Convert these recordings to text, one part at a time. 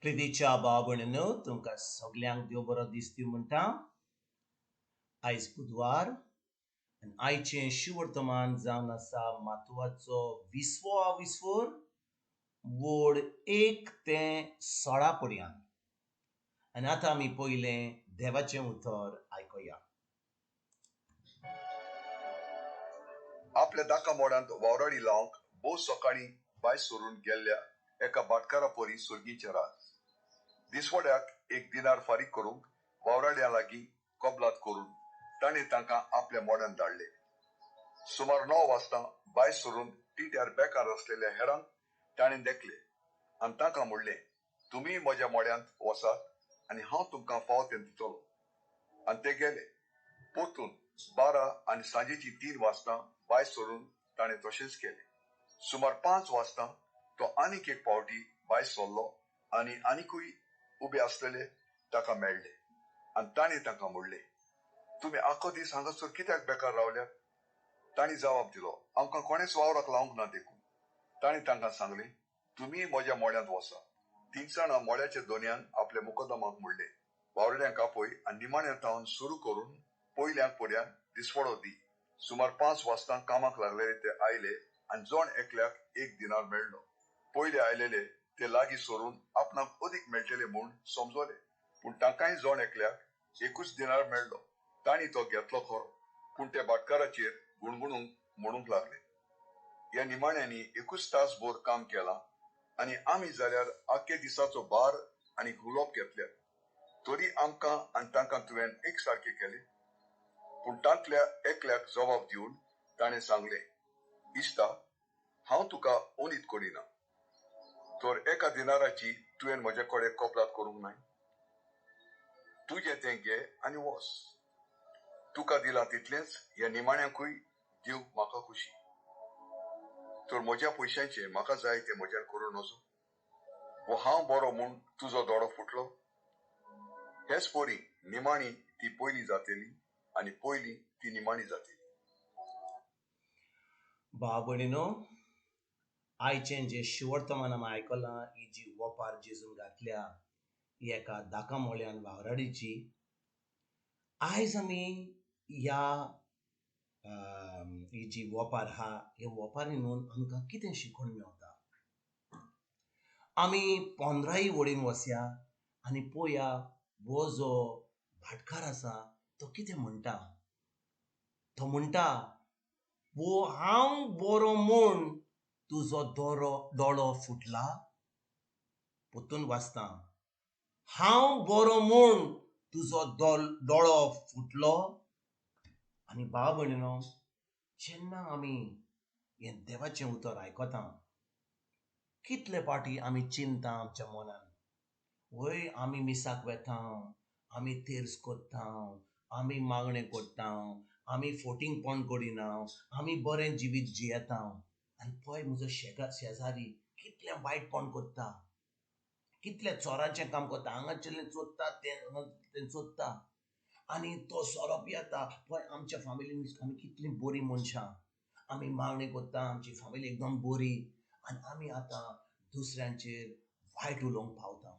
प्रितीच्या भाव-भयणींनो, तुमकां सगल्यांक देव बरो दीस दिवं म्हणटा. आयज बुधवार आनी आयचें शिवर्तमान जावन आसा म्हत्वाचो 20वो विस्वोर वोड 1 ते 16 पर्यंत. आनी आतां आमी पयलें देवाचें उतर आयकुया. आपल्या दाका मोडांत वावराडी लावंक भोव सकाळीं भायर सरून गेल्ल्या एका भाटकारा परी सुर्गीचें राज. दिसवड्याक एक दिनार फारीक करूंक वावराड्या लागीं कबलात करून ताणें तांकां आपल्या मोड्यान धाडले. सुमार 9 वाजता भायर सरून टिट्यार बेकार आसलेल्या हेरांक ताणें देखले आनी तांकां म्हणलें, तुमी म्हज्या मोड्यांत वसात आनी हांव तुमकां फावो तें दितलो. आनी ते गेले. परतून 12 आनी सांजेची 3 वाजता भायर सरून ताणें तशेंच केलें. सुमार 5 वाजता तो आनीक एक फावटी भायर सरलो आनी आनीकूय उबे आसलेले ताका मेळ्ळे आनी ताणें तांकां म्हणलें, तुमी आख्खो दीस हांगासर कित्याक बेकार रावल्यात? तांणी जवाब दिलो, आमकां कोणेच वावराक लावंक ना देखून. ताणें तांकां सांगलें, तुमी म्हज्या मोड्यांत वसा. 3 जाणां मोड्याच्या दोनयान आपल्या मुकदमाक म्हणलें, वावरड्यांक आपय आनी निमाण्यांतावन सुरू करून पयल्यांक पर्यंत दिसवडो दी. सुमार 5 वाजता कामाक लागलेले ते आयले आनी जोण एकल्याक एक दिनार मेळ्ळो. पयले आयलेले ते लागीं सरून आपणाक अदीक मेळटले म्हूण समजले, पूण तांकांय जोण एकल्याक एकूच दिनार मेळ्ळो. तांणी तो घेतलो खरो, पूण ते भाटकाराचेर गुणगुणूंक म्हणूंक लागले, ह्या निमाण्यांनी एकूच तास भर काम केलां आनी आमी जाल्यार आख्खे दिसाचो भार आनी उलोप घेतल्यात. तरी आमकां आनी तांकां तुवें एक सारकें केलें. पूण तांतल्या एकल्याक जबाब दिवन ताणें सांगलें, इश्ता, हांव तुका उणीत करिना. तर एका दिनाराची तुवें म्हजे कडेन कबलात करूंक नाय? तुजें तें घे आनी वच. तुका दिलां तितलेंच ह्या निमाण्यांकूय दिवंक म्हाका खुशी. तर म्हज्या पयशांचें म्हाका जाय तें म्हज्यान करूं नजो? वो हांव बरो म्हूण तुजो दोळो फुटलो? हेच परी निमाणी ती पयली जातली आनी पयली ती निमाणी जातली. भाव-भयणींनो, आयचें जें शिवर्तमान आमी आयकलां, ही जी वोपार जेजून घातल्या ही एका दाका मोळ्यान वावराडीची. आयज आमी ह्या ही जी वोपार आहा, हे वोपारीनून आमकां कितें शिकोवन मेवता? आमी 15 वडीन वसया आनी पळोवया हो जो भाटकार आसा तो कितें म्हणटा. तो म्हणटा, वो हांव बरो म्हूण तुजो दोळो फुटला? परतून वाचता, हांव बरो म्हूण तुजो दोळो फुटलो? आनी भाव भयणीनो, जेन्ना आमी हें देवाचें उतर आयकता, कितले पाटी आमी चिंतता आमच्या मनान, वय आमी मिसाक वेता, आमी तेर्स कोत्ता, आमी मागणें कोत्ता, आमी फोटींगपण करिना, आमी बरें जिवीत जियेता. आनी पळय म्हजो शेजारी कितलें वायटपण कोत्ता, कितलें चोराचें काम कोत्ता, हांगाचें चोरता तें चोरता आनी तो सोरोप येता. पळय आमच्या फॅमिलीन आमी कितलीं बरीं मनशां, आमी मागणी कोत्ता, आमची फॅमिली एकदम बरी, आनी आमी आतां दुसऱ्यांचेर वायट उलोवंक पावता.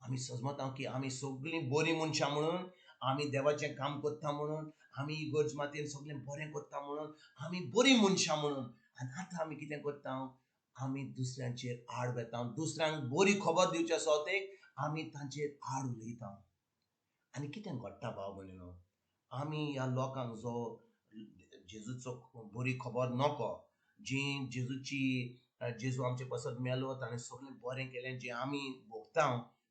आमी समजता की आमी सगळीं बरीं मनशां म्हणून, आमी देवाचें काम कोत्ता म्हणून, आमी इगर्ज मातयेन सगळें बरें कोत्ता म्हणून, आमी बरीं मनशां म्हणून. आनी आतां आमी कितें कोत्ता, आमी दुसऱ्यांचेर आड वेता, दुसऱ्यांक बरी खबर दिवचे सोतेक आमी तांचेर आड उलयता. आनी कितें घडटा भाव भयणीनो, आमी ह्या लोकांक जो जेजूचो बरी खबर नको, जी जेजू आमचे पासत मेलो, ताणें सगळें बरें केलें, जें आमी भोगता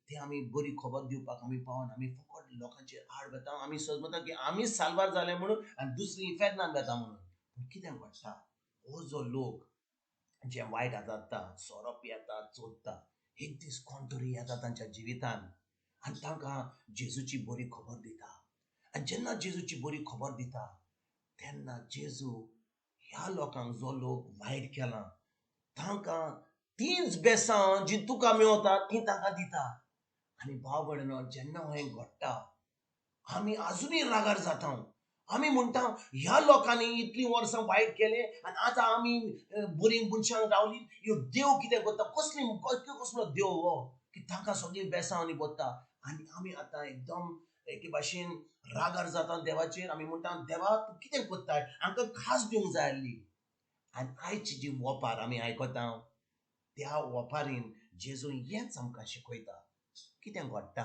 तें आमी बरी खबर दिवपाक आमी पावना. आमी फकत लोकांचेर आड वेता. आमी समजता की आमीच साल्वार जाले म्हणून आनी दुसरीं इफेक्टान वेता म्हणून. पूण कितें घडटा, हो जो लोक जे वायट आदारता, सोरोप येता, चोरता, एक दीस कोण तरी येता तांच्या जिवितान आनी तांकां जेजूची बरी खबर दिता. आनी जेन्ना जेजूची बरी खबर दिता तेन्ना जेजू ह्या लोकांक, जो लोक वायट केलां, तांकां तींच बेसां जी तुका मेवता ती तांकां दिता. आनी भाव भयणीनो, जेन्ना हें घडटा आमी आजुनूय रागार जाता. आमी म्हणटा, ह्या लोकांनी इतलीं वर्सां वायट केलें आनी आतां आमी बरीं मनशां रावलीं, ह्यो देव कितें करता, कसलो देव हो? की तांकां सगळी बेसांवनी पडटा आनी आमी आतां एकदम एके भाशेन रागार जाता देवाचेर. आमी म्हणटा देवा तूं कितें कोत्ताय, आमकां खास दिवंक जाय आसली. आनी आयची जी वोपार आमी आयकता त्या वोपारीन जेजू हेंच आमकां शिकयता कितें घडटा.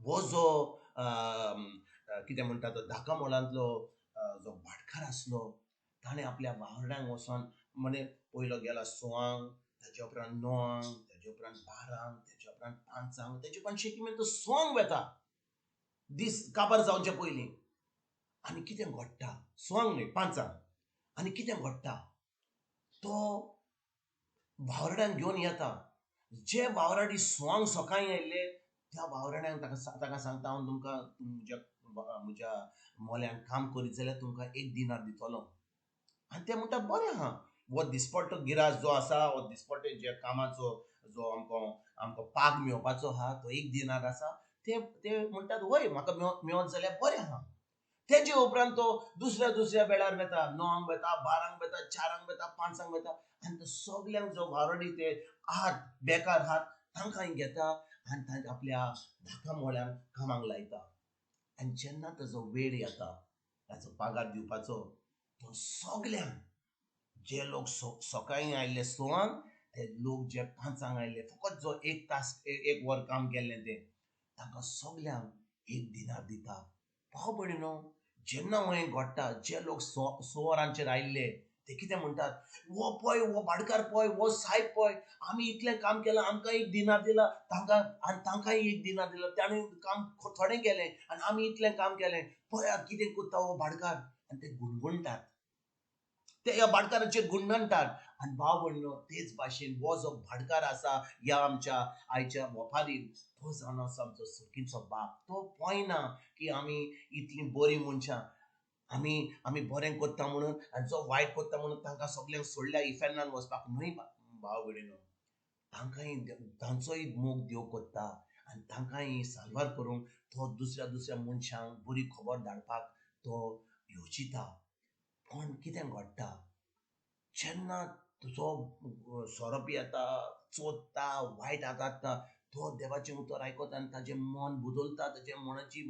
हो जो कितें म्हणटा तो धाका मोलांतलो जो भाटकार आसलो ताणें आपल्या वांगड्यांक वचोन म्हणजे पयलो गेला 6 ताचे उपरांत 9 ताचे उपरांत 12 ताचे उपरांत 5 ताचे उपरांत शेकी मेरेन तो 6 वेता दीस काबार जावचे पयलीं. आनी कितें घडटा 6 न्हय 5 आनी कितें घडटा तो वावरड्यांक घेवन येता. जे वावराडी 6 सकाळीं आयिल्ले त्या वावरड्यांक ताका सांगता हांव तुमकां म्हज्या मोल्यान काम करीत जाल्यार तुमकां 1 दिनार दितलो. आनी ते म्हणटा बरें आहा. हो दिसपट्टो गिरास जो आसा हो दिसपट्टे जे कामाचो जो आमकां पाग मेळोवपाचो आहा तो 1 दिनार आसा. ते म्हणटात वय म्हाका मेळत जाल्यार बरें आहा. तेजे उपरांत तो दुसऱ्या वेळार वेता 9 वेता 12 वेता 4 वेता 5 वेता आनी सगल्यांक जो वावरडी ते आहात बेकार आहात तांकां घेता आनी तांकां आपल्या धाका मोळ्यांक कामाक लायता. आनी जेन्ना ताजो वेळ येता ताचो पागार दिवपाचो तो सगल्यांक जे लोक सकाळीं आयिल्ले 6 ते लोक जे 5 आयिल्ले फकत जो 1 तास 1 वर काम केल्लें ते तांकां सगल्यांक 1 दिनार दिता. भाव भयणीनो जेन्ना हें घडटा जे लोक 6 वरांचेर आयिल्ले ते कितें म्हणटात वो पळय वो भाटकार पळय वो सायब पळय आमी इतलें काम केलां आमकां 1 दिनार दिला तांकांय 1 दिनार दिला ताणें काम थोडें केलें आनी आमी इतलें काम केलें पळयात कितें कोत्ता हो भाटकार. आनी ते गुणगुणटात ते ह्या भाटकाराचेर गुणगणटात. आनी भाव भयणीनो तेच भाशेन हो जो भाटकार आसा ह्या आमच्या आयच्या वोपारीन तो जावन आसा आमचो सुरकीचो बाप. तो पळयना की आमी इतलीं बरीं मनशां आमी बरें कोत्ता म्हणून आनी जो वायट कोत्ता म्हणून तांकां सगल्यांक सोडल्या इफेर्नान वचपाक न्हय. भाव भयणीनो तांकांय तांचोय मोग देव कोत्ता आनी तांकांय साल्वार करूंक तो दुसऱ्या मनशांक बरी खबर धाडपाक तो येवजिता. पण कितें घडटा जेन्ना तुजो सोरोप येता चोदता वायट आदाडटा तो देवाचें उतर आयकता आनी ताजें मन बुदलता ताजे मनाची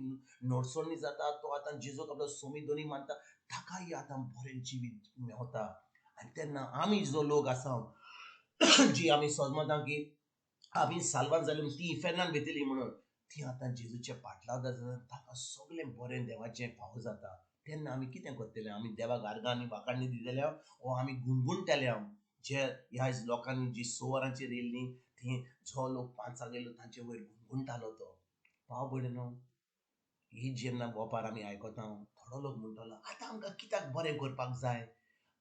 नडसणी जाता. तो आतां जेजूक आपलो सोमी दोनी मानता ताकाय आतां बरें जिवीत मेवता. आनी तेन्ना आमी जो लोक आसा जी आमी सोजमता की आमी साल्वार जाली ती इफेर्नान वेतली म्हणून ती आतां जेजूचे फाटलाव जाता ताका सगळें बरें देवाचें फावो जाता. तेन्ना आमी कितें करतले आमी देवाक आर्गां आनी वाखाणणी दितले वो आमी गुणगुणटले जे ह्या लोकांनी जी 6 वरांचेर येयल्लीं ती जो लोक 5 गेलो तांचे वयर गुणगुणटालो तो. भाव भयणीनो ही जेन्ना वोपार आमी आयकता थोडो लोक म्हणटलो आतां आमकां कित्याक बरें करपाक जाय.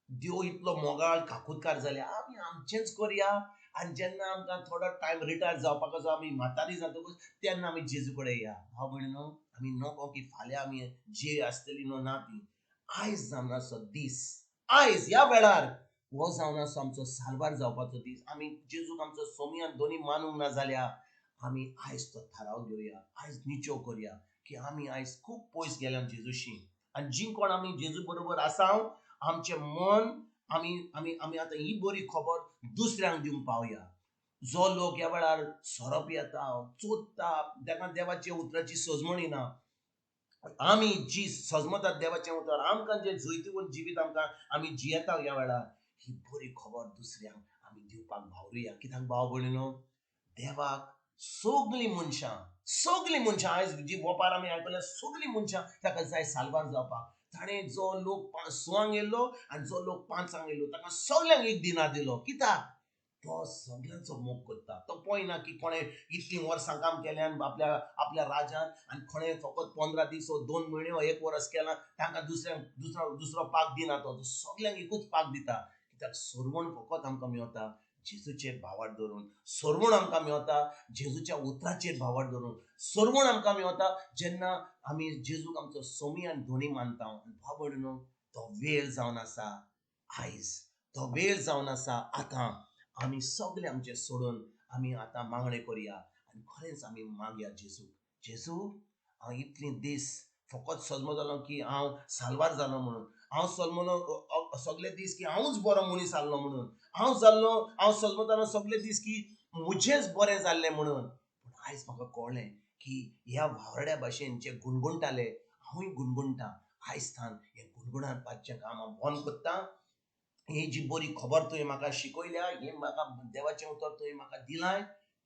देव इतलो मोगाळ काकूतकार जाले आमी आमचेंच करया आनी जेन्ना आमकां थोडो टायम रिटायर जावपाक जो आमी म्हातारी जातकच तेन्ना आमी जेजू कडेन या. भाव भयणीनो आमी नोको की फाल्यां आमी जी आसतली न्हू ना ती आयज जावन आसो दीस आयज ह्या वेळार हो जावन आसो आमचो साल्वार जावपाचो दीस. आमी जेजूक आमचो सोमी आनी दोनी मानूंक ना जाल्यार आमी आयज तो थाराव घेवया आयज निचो करया की आमी आयज खूब पयस गेल्या जेजूशी आनी जी कोण आमी जेजू बरोबर आसा आमचें मन आमी आमी आमी आतां ही बरी खबर दुसऱ्यांक दिवंक पावया. जो लोक ह्या वेळार सोरोप येता चोदता ताका देवाच्या उतराची सजमणी ना. आमी जी सजमतात देवाचें उतर आमकां जें जैतून जिवीत आमकां आमी जियेता ह्या वेळार ही बरी खबर दुसऱ्यांक आमी दिवपाक भावरुया. कित्याक भाव भयणीनो देवाक सगळीं मनशां आयज जी वोपार आमी आयकल्या सगळीं मनशां ताका जाय साल्वार जावपाक. ताणें जो लोक 6 येयलो आनी जो लोक 5 येयलो ताका सगल्यांक 1 दिनार दिलो. कित्याक तो सगळ्यांचो मोग करता. तो पळयना की कोणें इतलीं वर्सां काम केलें आनी आपल्या राज्यान आनी कोणें फकत 15 दीस 2 म्हयने 1 वर्स केलां तांकां दुसरो पाग दिना. तो सगल्यांक एकूच पाग दिता. कित्याक सोडवण फकत आमकां मेवता जेजूचेर भावार्थ धरून. सोडवण आमकां मेवता जेजूच्या उतराचेर भावार्थ धरून. सोडवण आमकां मेवता जेन्ना आमी जेजूक आमचो सोमी आनी धोनी मानता. भाव भयणीनो तो वेळ जावन आसा आयज. तो वेळ जावन आसा आतां. आमी सगळे आमचें सोडून आमी आतां मागणें करया आनी खरेंच आमी मागया जेजू हांव इतलीं दीस फकत सजमतालो की हांव साल्वार जालो म्हणून हांव सगळे दीस की हांवूच बरो मनीस आहलो म्हणून हांव सजमतालो सगळे दीस की मुझेच बरें जाल्लें म्हणून. पूण आयज म्हाका कळ्ळें की ह्या वावरड्या भाशेन जे गुणगुणटाले हांवूय गुणगुणटा. आयज थान हें गुणगुणावपाचें काम हांव बंद कोत्तां. ही जी बरी खबर तुवें म्हाका शिकयल्या, ही म्हाका देवाचें उतर तुवें म्हाका दिलां,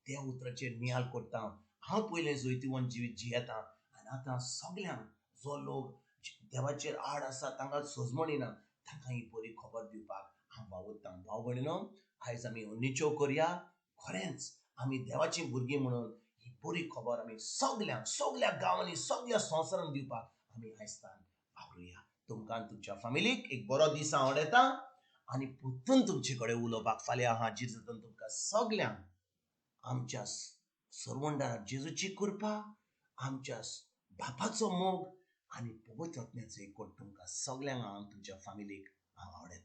त्या उतराचेर नियाल करता हांव पयलें जैतिवंत जिवीत जियेतां. आनी आतां सगल्यांक जो लोक देवाचेर आड आसा, तांकां सजमणिना, तांकां ही बरी खबर दिवपाक हांव वावुरतां. भाव भयणीनो, आयज आमी हो निचोव करया. खरेंच आमी देवाचीं भुरगीं म्हणून ही बरी खबर आमी सगल्यांक, सगल्या गांवांनी, सगल्या संवसारांत दिवपाक आमी आयज वावरुया. तुमकां आनी तुमच्या फॅमिलीक एक बरो दीस हांव आवडयतां. आनी परतून तुमचे कडेन उलोवपाक फाल्यां हाजीर जाता. तुमकां सगल्यांक आमच्या सर्वंडार जेजूची कृपा, आमच्या बापाचो मोग आनी पवित्र आत्म्याचो एकवट तुमकां सगल्यांक हांव तुमच्या फॅमिलीक हांव आवडयतां.